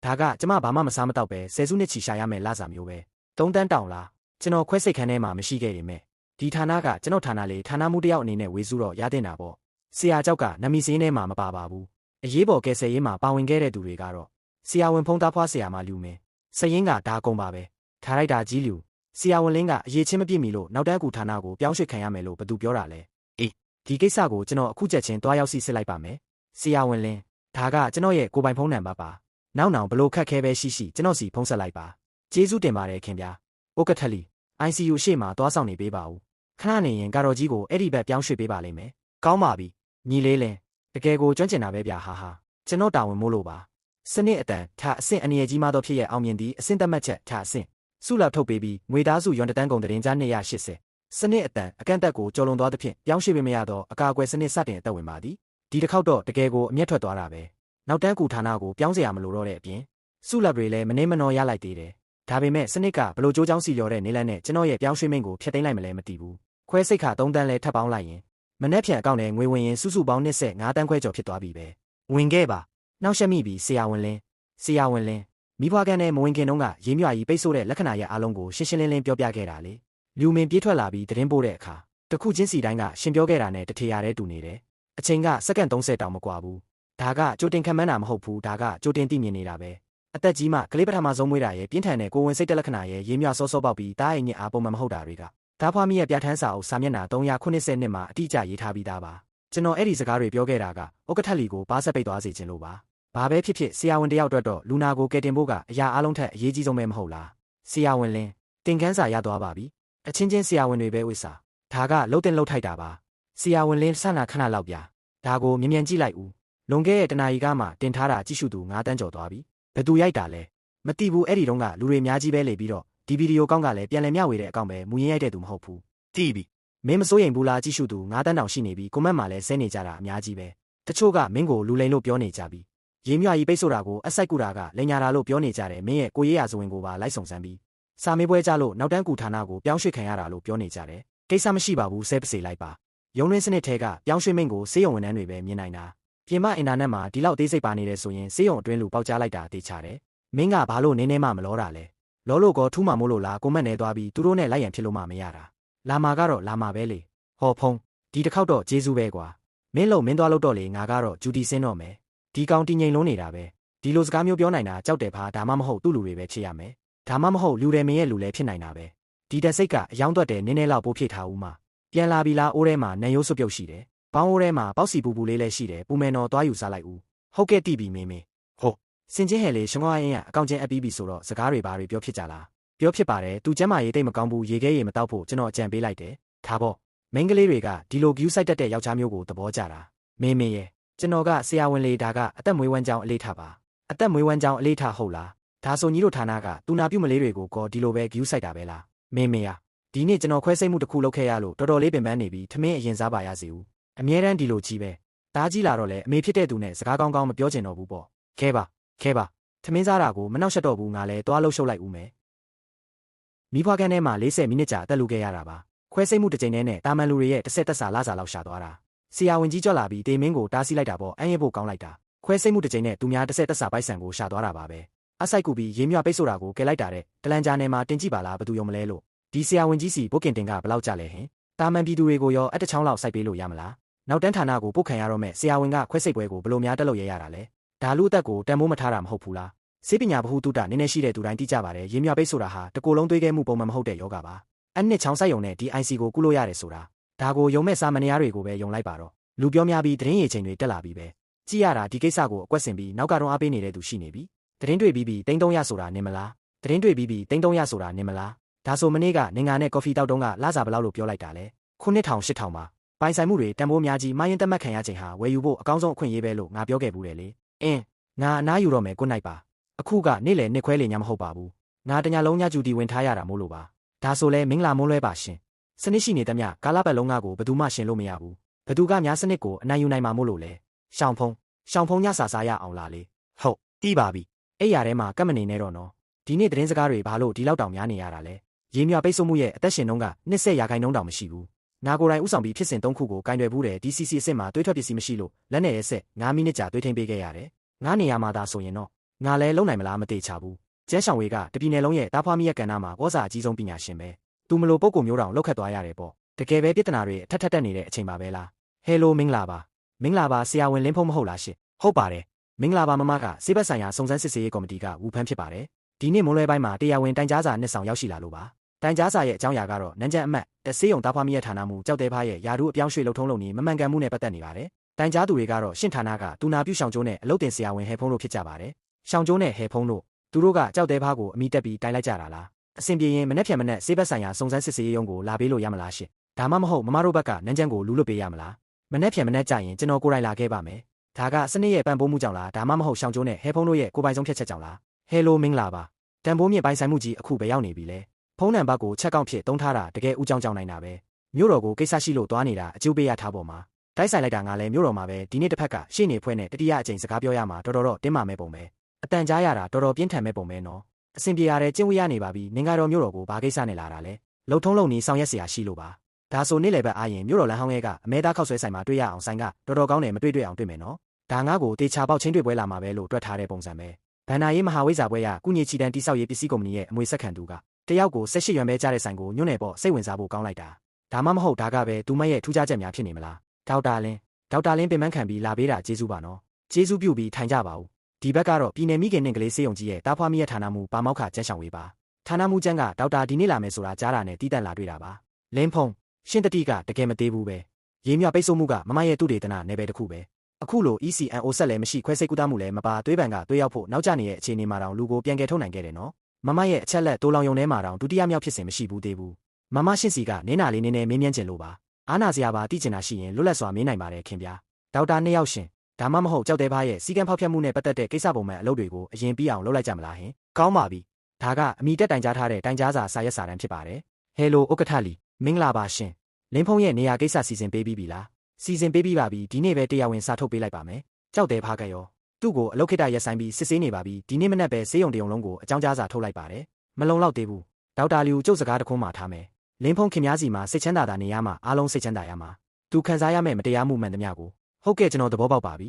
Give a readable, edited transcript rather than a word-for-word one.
ဒါကကျမဘာမှမစားမတော့ပဲဆယ်စုနှစ်ချီရှာရမယ်လစာမျိုးပဲ3တန်းတောင်လားကျွန်တော်ခွဲစိတ်ခန်းထဲမှာမရှိခဲ့ရင်မဲ့ဒီဌာနကကျွန်တော်ဌာနလေးဌာနမှုတယောက်အနေနဲ့ဝေစုတော့ရတဲ့တာပေါ့ဆရာကျောက်ကနမီစင်းထဲမှာမပါပါဘူးအရေးပေါ်ကယ်ဆယ်ရေးမှာပါဝင်ခဲ့တဲ့သူတွေကတော့ဆရာဝန်ဖုံးသားဖွားဆရာမလူမင်းစရင်ကဒါကုန်ပါပဲထားလိုက်တာကြီးလူဆရာဝန်လင်းကအရေးချင်းမပြည့်မီလို့နောက်တန်းကူဌာနကိုပြောင်းရွှေ့ခံရမယ်လို့ဘသူပြောတာလဲအေးဒီကိစ္စကိုကျွန်တော်အခုချက်ချင်းတွားရောက်စီစစ်လိုက်ပါမယ်ဆရာဝန်လင်းဒါကကျွန်တော်ရဲ့ကိုပိုင်ဖုန်းနံပါတ်ပါနောက်ဘလို့ခက်ခဲပဲရှိကျွန်တော်စီဖုန်းဆက်လိုက်ပါကျေးဇူးတင်ပါတယ်ခင်ဗျာဥက္ကဋ္ဌလီ ICU ရှေ့မှာတွားဆောင်နေပေးပါဦးခဏနေရင်ကာတော်ကြီးကိုအဲ့ဒီဘက်ပြောင်းရွှေ့ပေးပါလိမ့်မယ်ကောင်းပါပြီညီလေးလင်းတကယ်ကိုကျွမ်းကျင်တာပဲဗျာဟာကျွန်တော်တာဝန်မို့လို့ပါစနစ်အတန်ထအဆင့်အနေရကြီးမှတော့ဖြစ်ရဲ့အောင်မြင်သည့်အဆင့်သက်မှတ်ချက်ထအဆင့်စုလောက်ထုတ်ပေးပြီးငွေသားစုရွန်တန်းကုန်သတင်းကြား280စနစ်အတန်အကန့်အသတ်ကိုကျော်လွန်သွားသဖြင့်ပြောင်းရွှေ့ပေးမရတော့အကာအကွယ်စနစ်စတင်အသက်ဝင်ပါသည်ဒီတစ်ခေါက်တော့တကယ်ကိုအမျက်ထွက်သွားတာပဲနောက်တန်းကူဌာနကိုပြောင်းเสียရမလို့တော့တဲ့အပြင်စုလက်တွေလည်းမနှင်းမနှောရလိုက်သေးတယ်ဒါပေမဲ့စနစ်ကဘလို့ကြိုးချောင်းစီလျော်တဲ့နေလန်းနဲ့ကျွန်တော်ရဲ့ပြောင်းရွှေ့မိန်ကိုဖျက်သိမ်းလိုက်မလဲမသိဘူးခွဲစိတ်ခါ3တန်းလဲထပ်ပေါင်းလိုက်ရင်မနှက်ဖြန်အကောင့်နဲ့ငွေဝင်ရင်စုစုပေါင်း25တန်းခွဲကျော်ဖြစ်သွားပြီပဲဝင်ခဲ့ပါနောက်ရှက်မိပြီဆရာဝန်လင်းမိဘကန်နဲ့မဝင်ခင်တုန်းကရေးမြွာကြီးပိတ်ဆို့တဲ့လက္ခဏာရဲ့အားလုံးကိုရှင်းရှင်းလင်းလင်းပြောပြခဲ့တာလေလူမင်းပြေးထွက်လာပြီးသတင်းပို့တဲ့အခါတခုချင်းစီတိုင်းကရှင်ပြောခဲ့တာနဲ့တထေရတဲ့တူနေတယ်အချိန်ကစက္ကန့်30တောင်မကွာဘူးဒါကကြိုတင်ခံမှန်းတာမဟုတ်ဘူးဒါကကြိုတင်သိမြင်နေတာပဲအသက်ကြီးမှကလေးပထမဆုံးမွေးတာရဲ့ပြင်းထန်တဲ့ကိုဝင်စိတ်တက်လက္ခဏာရဲ့ရေးမြစောစောပေါက်ပြီးတားအိမ်ညစ်အားပုံမှန်မဟုတ်တာတွေကဒါဖွားမိရဲ့ပြဋ္ဌာန်းစာအုပ်စာမျက်နှာ390နှစ်မှာအတိအကျရေးထားပြီးသားပါကျွန်တော်အဲ့ဒီစကားတွေပြောခဲ့တာကဥက္ကဋ္ဌလီကိုပါဆက်ပိတ်သွားစေခြင်းလို့ပါဘာပဲဖြစ်ဖြစ်ဆရာဝန်တယောက်အတွက်တော့လူနာကိုကယ်တင်ဖို့ကအရာအလုံးထက်အရေးကြီးဆုံးပဲမဟုတ်လားဆရာဝန်လင်းတင်ကန်းစာရသွားပါပြီအချင်းချင်းဆရာဝန်တွေပဲဝိစာဒါကလှုပ်တင်လှုပ်ထိုက်တာပါဆရာဝန်လင်းဆန္ဒခဏလောက်ပြဒါကိုမြ мян ကြည့်လိုက်ဦးလွန်ခဲ့တဲ့တနာရီကမှတင်ထားတာကြည့်ရှုသူ9တန်းကျော်သွားပြီဘယ်သူရိုက်တာလဲမတိဘူးအဲ့ဒီတုန်းကလူတွေအများကြီးပဲလေပြီးတော့ဒီဗီဒီယိုကောင်းကလည်းပြန်လည်မျှဝေတဲ့အကောင့်ပဲမူရင်းရိုက်တဲ့သူမဟုတ်ဘူးတိပြီမင်းမစိုးရင်ဘူးလားကြည့်ရှုသူ9တန်းတောင်ရှိနေပြီကွန်မန့်မှာလည်းဆဲနေကြတာအများကြီးပဲတချို့ကမင်းကိုလူလိန်လို့ပြောနေကြပြီရေးမြကြီးပိတ်ဆို့တာကိုအစိုက်ကူတာကလိန်ညာတာလို့ပြောနေကြတယ်မင်းရဲ့ကိုရေးရဇဝင်ကိုပါလိုက်စုံစမ်းပြီးစာမေးပွဲကြလို့နောက်တန်းကူဌာနကိုပြောင်းရွှေ့ခံရတာလို့ပြောနေကြတယ်ကိစ္စမရှိပါဘူးဆဲပစေလိုက်ပါရုံးရင်းစနစ်ထဲကပြောင်းရွှေ့မိန့်ကိုစေးရုံဝန်ထမ်းတွေပဲမြင်နိုင်တာပြင်ပအင်တာနက်မှာဒီလောက်သေးစိတ်ပါနေတယ်ဆိုရင်စေးရုံအတွင်းလူပေါက်ကြားလိုက်တာတေချာတယ်မင်းကဘာလို့နင်းနေမှမလောတာလဲလောလို့ကောထူးမှမို့လို့လားကိုမက်နေသွားပြီးသူတို့နဲ့လိုက်ရန်ဖြစ်လို့မှမရတာလာမှာကတော့လာမှာပဲလေဟောဖုံးဒီတစ်ခေါက်တော့ဂျေဇူးပဲကွာမင်းလုံးမင်းသွားလို့တော့လေငါကတော့ဂျူတီဆင်းတော့မယ်ဒီကောင်တည်ငြိမ်လုံးနေတာပဲဒီလိုစကားမျိုးပြောနိုင်တာကြောက်တယ်ဖာဒါမှမဟုတ်သူ့လူတွေပဲဖြစ်ရမယ်ဒါမှမဟုတ်လူတယ်မင်းရဲ့လူလည်းဖြစ်နိုင်တာပဲဒီတက်စိတ်ကအယောင်းသွက်တယ်နင်းနေလောက်ပိုးဖြည့်ထားဦးမှာပြန်လာပြီလားအိုးထဲမှာနန်ရိုးစွပ်ပြုတ်ရှိတယ်ပေါင်းအိုးထဲမှာပေါက်စီပူပူလေးလည်းရှိတယ်ပူမယ်နော်သွားယူစားလိုက်ဦးဟုတ်ကဲ့တိပြီမင်းဟုတ်စင်ချင်းဟဲလေရှင်ကွာအင်းကအကောင့်ချင်းအပ်ပြီးပြီဆိုတော့စကားတွေဘာတွေပြောဖြစ်ကြလားပြောဖြစ်ပါတယ်သူကျမ်းမာရေးတိတ်မကောင်းဘူးရေခဲရေမတောက်ဖို့ကျွန်တော်အကြံပေးလိုက်တယ်ဒါပေါ့မိန်းကလေးတွေကဒီလိုဂယူးဆိုင်တက်တဲ့ယောက်ျားမျိုးကိုသဘောကျတာမင်းရဲ့ကျွန်တော်ကဆရာဝန်လေးဒါကအသက်မွေးဝမ်းကြောင်းအလေးထားပါအသက်မွေးဝမ်းကြောင်းအလေးထားဟုတ်လားဒါဆိုညီတို့ဌာနကတူနာပြုမလေးတွေကိုကောဒီလိုပဲဂယူးဆိုင်တာပဲလားမင်းဒီနေ့ကျွန်တော်ခွဲစိတ်မှုတစ်ခုလုပ်ခဲ့ရလို့တော်တော်လေးပင်ပန်းနေပြီထမင်းအရင်စားပါရစေဦးအမြဲတမ်းဒီလိုကြီးပဲဒါကြီးလာတော့လေအမေဖြစ်တဲ့သူနဲ့စကားကောင်းကောင်းမပြောချင်တော့ဘူးပေါ့ခဲပါထမင်းစားတာကိုမနှောက်ရှက်တော့ဘူးငါလည်းသွားလှုပ်ရှုပ်လိုက်ဦးမယ်မိဖွားကန်းထဲမှာ40မိနစ်ကြာတက်လူခဲ့ရတာပါခွဲစိတ်မှုတစ်ကြိမ်နဲ့တာမန်လူတွေရဲ့တစ်ဆက်သက်စာလာစာလောက်ရှာသွားတာဆရာဝန်ကြီးကြွလာပြီးတေမင်းကိုတားဆီးလိုက်တာပေါ့အန်ရဖို့ကောင်းလိုက်တာခွဲစိတ်မှုတစ်ကြိမ်နဲ့သူများတစ်ဆက်သက်စာပိုက်ဆံကိုရှာသွားတာပါပဲအဆိုင်ကူပြီးရေးမြပိတ်ဆိုတာကိုကဲလိုက်တာတဲ့တလန်ဂျာနယ်မှာတင်ကြည့်ပါလားဘသူယုံမလဲလို့ဒီဆရာဝန်ကြီးစီဘုတ်ကင်တင်ကဘလောက်ကြလဲဟင်တာမန်ပြည်သူတွေကိုရောအတချောင်းလောက်စိုက်ပေးလို့ရမလားနောက်တန်းဌာနကိုပုတ်ခံရတော့မဲ့ဆရာဝန်ကခွဲစိတ်ပွဲကိုဘလို့များတက်လို့ရရတာလဲဒါလူအသက်ကိုတန်မိုးမထားတာမဟုတ်ဘူးလားစေပညာဗဟုသုတနည်းနည်းရှိတဲ့သူတိုင်းသိကြပါတယ်ရေးမြပိတ်ဆိုတာဟာတကိုယ်လုံးသွေးခဲမှုပုံမှန်မဟုတ်တဲ့ယောဂပါအနှစ်ချောင်းဆိုင်ယုံနဲ့ဒီ IC ကိုကုလို့ရတယ်ဆိုတာဒါကိုယုံမဲ့စာမနေရတွေကိုပဲယုံလိုက်ပါတော့လူပြောများပြီးသတင်းရည်ချိန်တွေတက်လာပြီးပဲကြည့်ရတာဒီကိစ္စကိုအကွက်ဆင်ပြီးနောက်ကတော့အားပေးနေတဲ့သူရှိနေပြီသတင်းတွေ့ပြီး300ဆိုတာနင်မလားသတင်းတွေ့ပြီး300ဆိုတာနင်မလားဒါဆိုမနေ့ကနေငါနဲ့ကော်ဖီတောက်တုံးကလာစားဘလောက်လို့ပြောလိုက်တာလဲ9000 8000ပါပိုင်ဆိုင်မှုတွေတန်ဖိုးများကြီးမရင်တက်မှတ်ခံရချိန်ဟာဝယ်ယူဖို့အကောင်းဆုံးအခွင့်အရေးပဲလို့ငါပြောခဲ့ဘူးတယ်လေငါအနားယူတော့မယ်ကိုနိုင်ပါအခုကနေ့လေနှစ်ခွဲလေညမဟုတ်ပါဘူးငါတညာလုံးညဂျူတီဝင်ထားရတာမို့လို့ပါဒါဆိုလဲမင်္ဂလာမိုးလွဲပါရှင်စနစ်ရှိနေသမျှကာလပတ်လုံးကကိုဘသူမှရှင်လို့မရဘူးဘသူကများစနစ်ကိုအနိုင်ယူနိုင်မှာမို့လို့လဲရှောင်းဖုံးညစာစားရအောင်လားလေဟုတ်တီးပါပြီအဲ့ရထဲမှာကတ်မနေနဲ့တော့နော်ဒီနေ့သတင်းစကားတွေဘာလို့ဒီလောက်တောင်များနေရတာလဲရေးမြပိတ်ဆို့မှုရဲ့အသက်ရှင်နှုန်းက20%တောင်မရှိဘူးနာကိုယ်တိုင်ဥဆောင်ပြီးဖြစ်စဉ်3ခုကိုကင်တွယ်ဘူးတယ် DCC အစ်စ်မှာတွေးထွက်ပစ္စည်းမရှိလို့လက်နဲ့ရဲဆက်9မိနစ်ကြာတွေးထိန်ပေးခဲ့ရတယ်ငါနေရာမှာသာဆိုရင်တော့ ငါလဲလုံနိုင်မလားမတေချဘူးကျန်းရှောင်ဝေးကတပြည်နယ်လုံးရဲ့တားဖွားမိရဲ့ကဏ္ဍမှာဩဇာအကြီးဆုံးပညာရှင်ပဲသူမလို့ပုံကိုမျိုးတောင်လောက်ခတ်သွားရတယ်ပေါ့တကယ်ပဲပြဿနာတွေအထက်ထက်တက်နေတဲ့အချိန်ပါပဲလားဟဲလိုမင်္ဂလာပါဆရာဝန်လင်းဖုံးမဟုတ်လားရှင့်ဟုတ်ပါတယ်မင်္ဂလာပါမမကစေဘက်ဆိုင်ရာစုံစမ်းစစ်ဆေးရေးကော်မတီကဝူဖန်းဖြစ်ပါတယ်ဒီနေ့မွန်းလွဲပိုင်းမှာတရားဝင်တိုင်ကြားစာနှစ်ဆောင်ရောက်ရှိလာလို့ပါတိုင်ကြားစာရဲ့အကြောင်းအရာကတော့နန်းကျန်းအမတ်တဆေးရုံတားဖွားမိရဲ့ဌာနမှုကြောက်တဲဖားရဲ့ယာဒူးအပြောင်းရွှေ့လှုပ်ထုံးလုံးနေမမှန်ကန်မှုနဲ့ပတ်သက်နေပါတယ်တိုင်ကြားသူတွေကတော့ရှင့်ဌာနကတူနာပြုရှောင်ကျိုးနဲ့အလုတ်တင်ဆရာဝန်ဟဲဖုံးတို့ဖြစ်ကြပါတယ်ရှောင်ကျိုးနဲ့ဟဲဖုံးတို့သူတို့ကကြောက်တဲဖားကိုအမိတက်ပြီးတိုင်လိုက်ကြတာလားအဆင်ပြေရင်မနေ့ဖြန်မနေ့စေဘက်ဆိုင်ရာစုံစမ်းစစ်ဆေးရေးရုံးကိုလာပေးလို့ရမလားရှင့်ဒါမှမဟုတ်မမတို့ဘက်ကနန်းကျန်းကိုလူလွတ်ပေးရမလားမနေ့ဖြန်မနေ့ကြရင်ကျွန်တော်ကိုယ်တိုင်လာခဲ့ပါမယ်ဒါကစနစ်ရဲ့ပံ့ပိုးမှုကြောင့်လားဒါမှမဟုတ်ရှောင်ကျိုးနဲ့ဟဲဖုံးတို့ရဲ့ကိုယ်ပိုင်ဆုံးဖြတ်ချက်ကြောင့်လားဟဲလိုမင်္ဂလာပါတန်ဖိုးမြင့်ပိုင်ဆိုင်မှုကြီးအခုပဲရောက်နေပြီလေဖုန်းနံပါတ်ကိုချက်ကောက်ဖြစ်တုံးထားတာတကယ်ဦးကြောင်နိုင်တာပဲမြို့တော်ကိုကိစ္စရှိလို့သွားနေတာအကျိုးပေးရထားပေါ်မှာတိုက်ဆိုင်လိုက်တာငါလည်းမြို့တော်မှာပဲဒီနေ့တစ်ဖက်ကရှေ့နေဖွဲ့နဲ့တတိယအကြိမ်စကားပြောရမှာတော်တော်တင်းမာမဲ့ပုံပဲအတန်ကြားရတာတော်တော်ပြင်းထန်မဲ့ပုံပဲနော်အဆင်ပြေရတယ်ကျင့်ဝတ်ရနေပါပြီနင်ကတော့မြို့တော်ကိုဘာကိစ္စနဲ့လာတာလဲလှုပ်ထုံးလုံနေဆောင်ရက်เสียရှိလို့ပါဒါဆိုနေ့လည်းပဲအားရင်မြို့တော်လမ်းဟောင်းရဲကအမဲသားခောက်ဆွဲဆိုင်မှာတွေ့ရအောင်ဆိုင်ကတော်တော်ကောင်းတယ်မတွေ့အောင်တွေ့မယ်နော်ဒါငါ့ကိုတေချာပေါက်ချင်းတွေ့ပွဲလာမှာပဲလို့တွက်ထားတဲ့ပုံစံပဲဗန္နာရေးမဟာဝိဇ္ဇာပွဲရကုညေချီတန်တိဆောက်ရေးပစ္စည်းကုမ္ပဏီရဲ့အမွေဆက်ခံသူကတယောက်ကို18ရွယ်ပဲကြားတဲ့ဆိုင်ကိုညွန့်နယ်ပေါ့စိတ်ဝင်စားဖို့ကောင်းလိုက်တာဒါမှမဟုတ်ဒါကပဲသူမရဲ့ထူးခြားချက်များဖြစ်နေမလားဒေါက်တာလင်းပင်ပန်းခံပြီးလာပေးတာကျေးဇူးပါနော်ကျေးဇူးပြုပြီးထိုင်ကြပါဦးဒီဘက်ကတော့ပြည်နယ်မိခင်နှင့်ကလေးစေးုံကြီးရဲ့တားဖွားမိရဲ့ဌာနမှုပါမောက်ခကျန်းရှောင်ဝေးပါဌာနမှုကျန်းကဒေါက်တာဒီနေ့လာမယ်ဆိုတာကြားတာနဲ့တီးတန့်လာတွေ့တာပါလင်းဖုံရှင်းတတိကတကယ်မသေးဘူးပဲရေးမြပိတ်ဆို့မှုကမမရဲ့တုဒေသနာနယ်ပယ်တစ်ခုပဲအခုလို ECNO ဆက်လည်းမရှိခွဲစိတ်ကူးတာမှုလည်းမပါသွေးပံကသွေးရောက်ဖို့နောက်ကျနေတဲ့အခြေအနေမှာတောင်လူကိုပြန်ကယ်ထုတ်နိုင်ခဲ့တယ်နော်မမရဲ့အချက်လက်တိုးလောင်ယုံထဲမှာတောင်ဒုတိယမြောက်ဖြစ်စဉ်မရှိဘူးသေးဘူးမမရှင်းစီကနင်းနာလေးနည်းနည်းမေးမြန်းကျင်လို့ပါအားနာစရာပါတိကျင်တာရှိရင်လွတ်လပ်စွာမေးနိုင်ပါတယ်ခင်ဗျာဒေါက်တာနှစ်ယောက်ရှင်ဒါမှမဟုတ်ကြောက်တဲ့ဘားရဲ့စီကံဖောက်ဖျက်မှုနဲ့ပတ်သက်တဲ့ကိစ္စပုံမှန်အလုပ်တွေကိုအရင်ပြီးအောင်လုပ်လိုက်ကြမလားဟင်ကောင်းပါပြီဒါကအမိတက်တိုင်ကြားထားတဲ့တိုင်ကြားစာစာရက်စာတမ်းဖြစ်ပါတယ်ဟဲလိုဥက္ကဋ္ဌလီမင်္ဂလာပါရှင်လင်းဖုံးရဲ့နေရာကိစ္စစီစဉ်ပေးပြီးပြီလားစီစဉ်ပေးပြီးပါပြီဒီနေ့ပဲတရားဝင်စာထုတ်ပေးလိုက်ပါမယ်ကြောက်တယ်ဖားကရောသူ့ကိုအလုတ်ခိတရက်ဆိုင်ပြီးစစ်ဆေးနေပါပြီဒီနေ့မနက်ပဲဆေးရုံတရုံလုံးကိုအကြောင်းကြားစာထုတ်လိုက်ပါတယ်မလုံလောက်သေးဘူးဒေါက်တာလီကိုကျုပ်စကားတခွန်းမှထားမယ်လင်းဖုံးခင်များစီမှာစိတ်ချမ်းသာတာနေရမှာအားလုံးစိတ်ချမ်းသာရမှာသူခံစားရမယ့်မတရားမှုမှန်သမျှကိုဟုတ်ကဲ့ကျွန်တော်သဘောပေါက်ပါပြီ